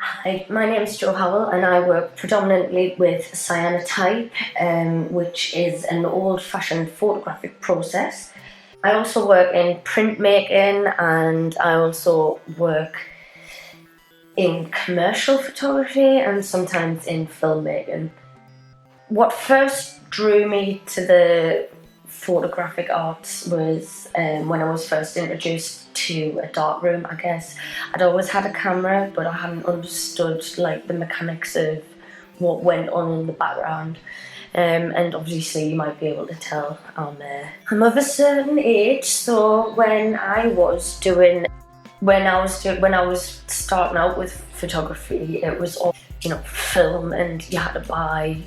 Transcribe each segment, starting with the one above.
Hi, my name is Jo Howell and I work predominantly with cyanotype, which is an old-fashioned photographic process. I also work in printmaking and I also work in commercial photography and sometimes in filmmaking. What first drew me to the photographic arts was when I was first introduced to a darkroom, I guess. I'd always had a camera, but I hadn't understood like the mechanics of what went on in the background. And obviously you might be able to tell I'm of a certain age, so when I was starting out with photography, it was all, film, and you had to buy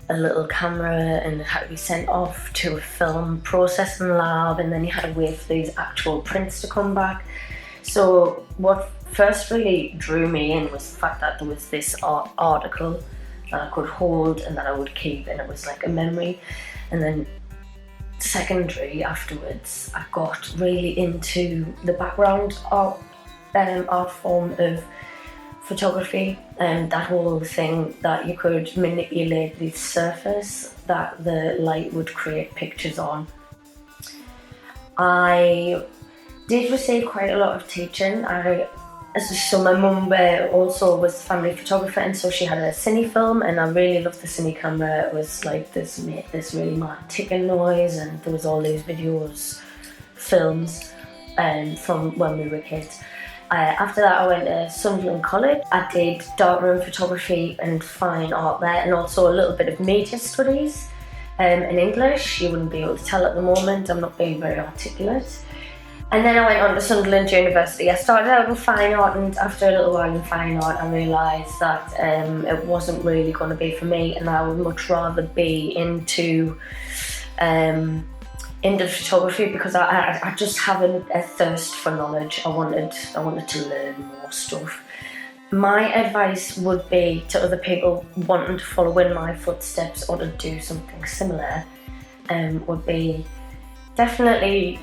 a little camera and it had to be sent off to a film processing lab, and then you had to wait for these actual prints to come back. So what first really drew me in was the fact that there was this article that I could hold and that I would keep, and it was like a memory. And then secondary afterwards, I got really into the background art form of photography, and that whole thing that you could manipulate the surface that the light would create pictures on. I did receive quite a lot of teaching. So my mum also was a family photographer, and so she had a cine film, and I really loved the cine camera. It was like this really mad ticking noise, and there was all these films from when we were kids. After that I went to Sunderland College. I did darkroom photography and fine art there, and also a little bit of media studies in English. You wouldn't be able to tell at the moment, I'm not being very articulate. And then I went on to Sunderland University. I started out in fine art, and after a little while in fine art I realised that it wasn't really going to be for me, and I would much rather be into photography, because I just have a thirst for knowledge. I wanted to learn more stuff. My advice would be to other people wanting to follow in my footsteps or to do something similar, would be definitely,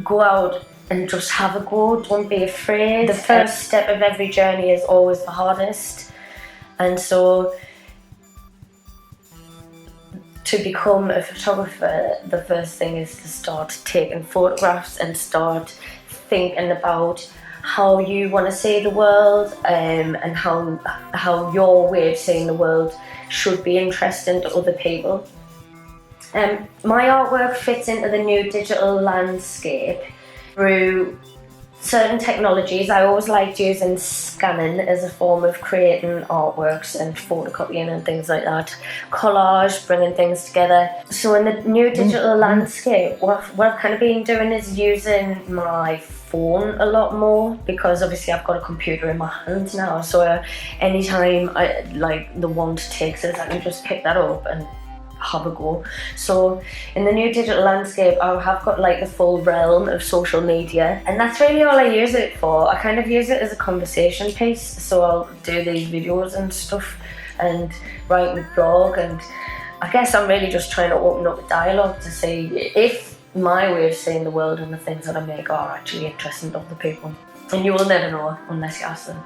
go out and just have a go. Don't be afraid. The first step of every journey is always the hardest, and so to become a photographer, the first thing is to start taking photographs and start thinking about how you want to see the world, and how your way of seeing the world should be interesting to other people. My artwork fits into the new digital landscape through certain technologies. I always liked using scanning as a form of creating artworks and photocopying and things like that. Collage, bringing things together. So in the new digital landscape, what I've kind of been doing is using my phone a lot more, because obviously I've got a computer in my hand now, so anytime the want takes us, I can just pick that up and have a go. So in the new digital landscape, I have got the full realm of social media, and that's really all I use it for. I kind of use it as a conversation piece, so I'll do these videos and stuff and write my blog, and I guess I'm really just trying to open up a dialogue to see if my way of seeing the world and the things that I make are actually interesting to other people. And you will never know unless you ask them.